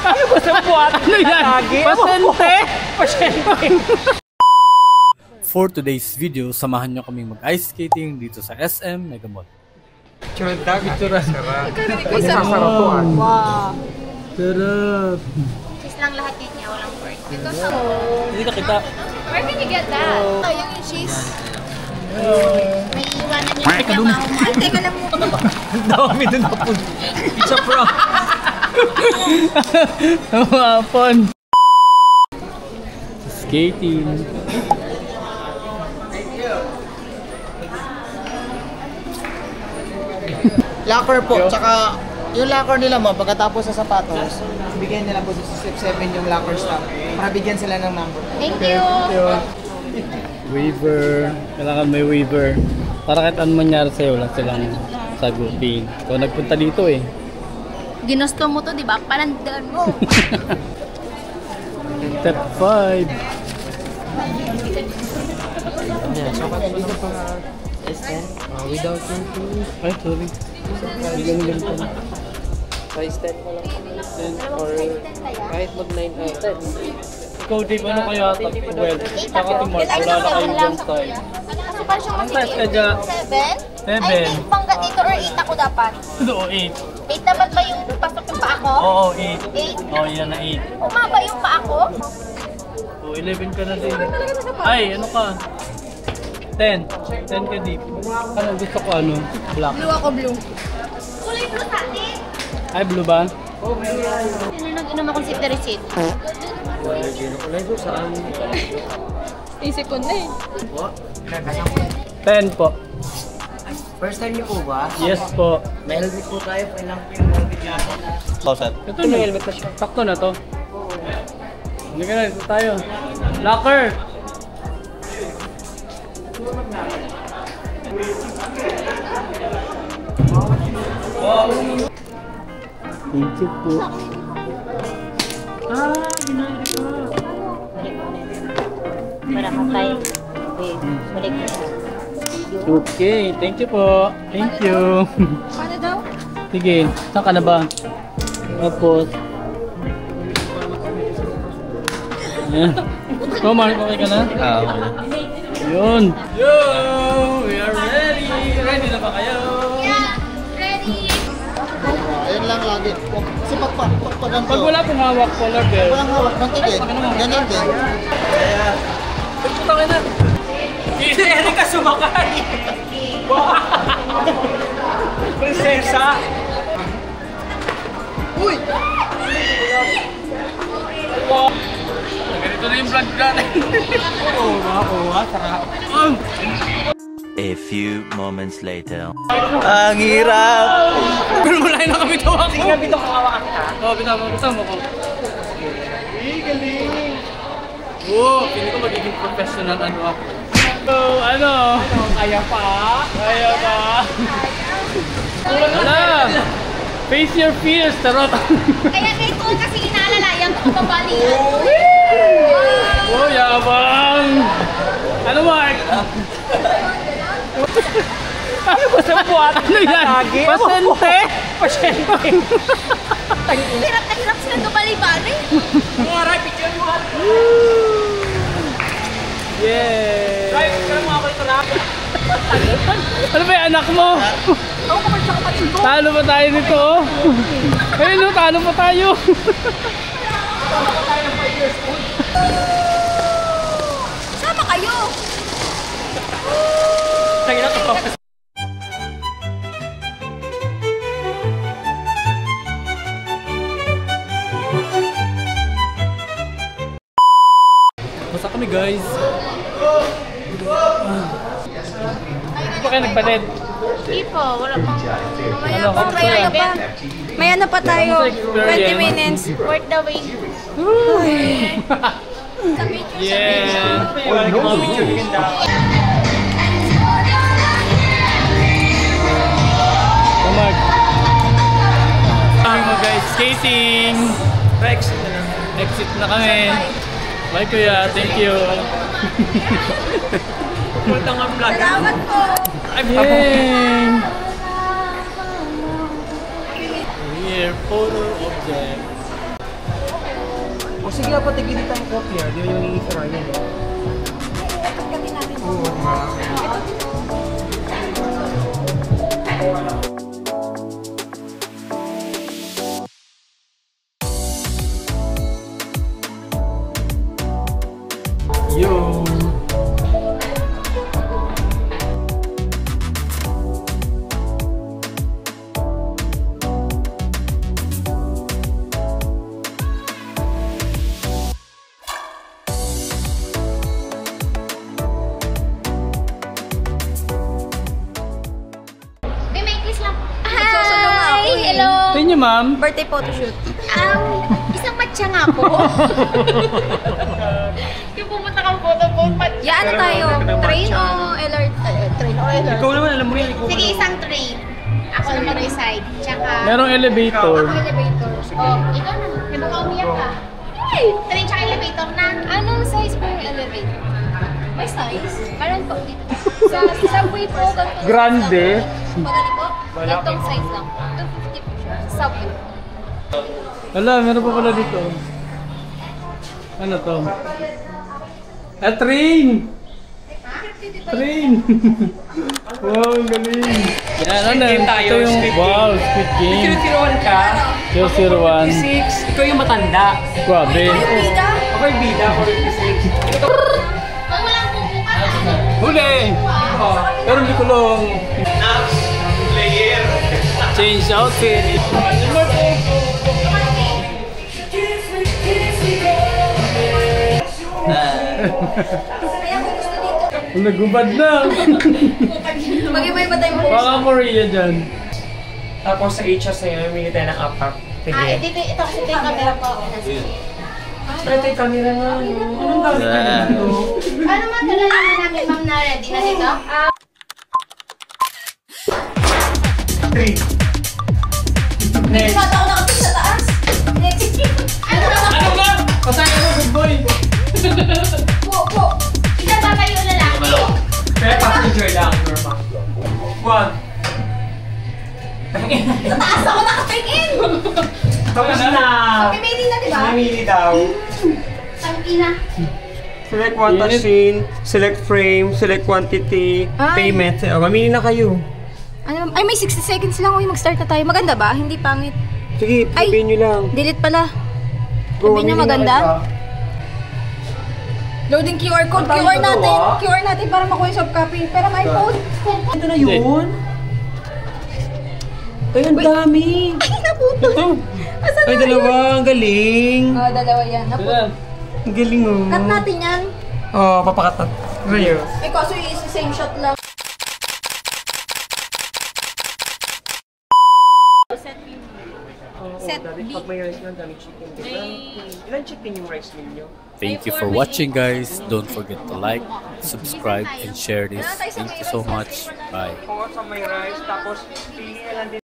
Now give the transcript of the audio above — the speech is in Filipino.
Ano ba sa buhat? Ano yan? Pasente? Pasente. For today's video, samahan nyo kaming mag-ice skating dito sa SM Mega Mall. Churdag. Wow. Sarap! Cheese lang lahat yun niya, walang pork. Ito sa... Hindi ka kita. Where did you get that? Sayang yung cheese. May iwanan niya. Ay, kadumi. Ay, teka lang mo. Dami doon na po. Pizza pro. Hapon. Skating. Locker po, tsaka yung locker nila mo, pagkatapos sa sapatos, bigyan nila po sa step 7 yung locker stop para bigyan sila ng number. Thank you. Waiver. Kailangan may waiver. Para kahit anong mangyari sa'yo, wala silang sagutin. Ikaw nagpunta dito eh. Ginusto mo to, di ba? Palandagan mo. Step 5. Yeah, so dito pa S10, without thinking. Ay, sorry. Hindi ganun ganito. Size 10 pa lang. 10 or kahit mag 9 ay 10. Ikaw, Dave, ano kaya tag-12? Saka Timor, wala na kayo dyan style. Kasi parang siyang Ang size ka dyan? 7? Ay, hindi pangga dito or 8 ako dapat. Oo, 8. 8 naman ba yung pasok yung paa ko? Oo, 8. 8? Oo, yan na 8. Umaba yung paa ko? Oo, 11 ka na din. Ay, ano ka? 10. 10 ka deep. Ano gusto ko ano? Black. Blue ako, blue. Kulay blue sa atin. Ay, blue ba? Ano nag-inom akong sip na receipt? Isip ko na eh. 10 po. First time niyo po ba? Yes po. May helmet po tayo, kailang po yung helmet niya. Pausan. Ito na helmet na siya. Sakto na to. Hindi ka na, ito tayo. Locker! Thank you po. Ginari ko. Para kapay. Balik mo siya. Okay, thank you po. Thank you. Paano daw? Sige, saan ka na ba? Tapos. Ayan. Ikaw, Mark, okay ka na? Okay. Yun. Yo! We are ready! Ready na ba kayo? Yeah! Ready! Ayun lang lagi. Kasi pagpagan Pag wala pong hawak, polar bear. walang hawak ng tigil, ganun din. Puta ka na! Hindi ka sumakay. Prinsesa. Uy! Ganito na yung vlog natin. Oo, sarap. A few moments later. Ang hirap! Pero malayo na kami tawa ko. Sige, bito kawakan ka. Oo, bitaw mo ko. Galing! Oo, pili ko magiging professional ano ako. So, ano? Kaya pa. Kaya ba? Wala! Face your fears, tarot! Kaya ito kasi inaalalayan ko kabali yan. Oh, yabang! Ano, Mark? Ano ba sa buhat? Ano yan? Pasente? Pasente. Hirap na hirap sila kabali-bali. Mga picture mo. Yeah! Right, kaya mga ito na. Ano ba yung anak mo? Ako kapag sa kapatid ko. Talo pa tayo nito? Ayun no, talo pa tayo! Tayo ng 5 years old. Sama kayo. Tayo na to. Basta kami guys. Hindi pa kayo nagpalit? Hindi po, wala pang... Mamaya Ano, pa, may ano pa. May ano pa tayo. Kamusta experience? 20 minutes. Worth the wait. Sa picture, Yeah! Mga picture ganda. Oh, Mark. Kami mo guys, skating! Rex na lang. Exit na kami. Bye kuya, thank you. Punta nga vlog. Salamat po. Ay, Yay! Here, photo of them. O sige, patigilid ang kopya. Di yung i-try yan. Pagkatin natin. Oo nga. Yo! May kiss lang. Hi! Hello! Sa inyo, ma'am. Birthday photoshoot. Isang matcha nga po. Yung pumunta kang photo-booth. Yeah, ano tayo? Train o LRT? Train o LRT? Ikaw naman, alam mo yan. Sige, isang train. Ako naman reside. Tsaka... Merong elevator. Ako elevator. Oh, ikaw na. Di ba ka umiyak ka? Hey! Train tsaka elevator na. Anong size po yung elevator? May size? Meron po dito. Sa subway po, ganito. Grande. Pagani po? Gantong size lang. 250 po siya. Subway. Wala, meron pa pala dito. Ano to? Train! Train! Wow, ang galing! Yan, ano? Ito yung, wow, Squid Game. 001 ka. 001. 56. Ikaw yung matanda. Grabe. Ako yung bida. Ako yung 56. Pag walang pupukan, Huli! Pero hindi ko lang. Change outfit. Nagubad na. mag-iba-iba tayo po. Baka Korea dyan. Tapos sa HS na yun, humingi tayo ng apat. Sige. Dito, ito kasi ito yung camera po. Pero ito yung camera nga. Anong gamit ka dito? Ano man, dala naman namin, ma'am, na ready na dito? 3. Next. Ako nakating sa taas. Next. Ano ba? Ano ba? Pasaya mo, good boy. Po. Sila ba kayo lalaki? Pero passenger lang, normal. 1. Sa taas ako nakatingin. Tapos na. Pipili na, di ba? Namili daw. Tangina. Select one touch scene, select frame, select quantity, payment. Mamili na kayo. Ano, ay, may 60 seconds lang. Uy, mag-start na tayo. Maganda ba? Hindi pangit. Sige, Ay. sabihin nyo lang. Delete pala. Go, Sabihin nyo mamili na maganda. kayo. Loading QR code. Ang QR tayo natin. dalawa? QR natin para makuha yung soft copy. Pero may phone. Ito na yun? Ay, ang dami. Ay, naputo. Ito. Asan Ay, na dalawa. Ang galing. yun? dalawa yan. Naputo. Yan. Ang galing oh. Cut natin yan. Oo, papakatat. Ngayon. Eh, kaso yung same shot lang. Set B. Pag may rice lang, dami chicken. Ilan chicken yung rice ninyo? Thank you for watching, guys. Don't forget to like, subscribe, and share this. Thank you so much. Bye. Oo, sa may rice. Tapos, pili na lang din.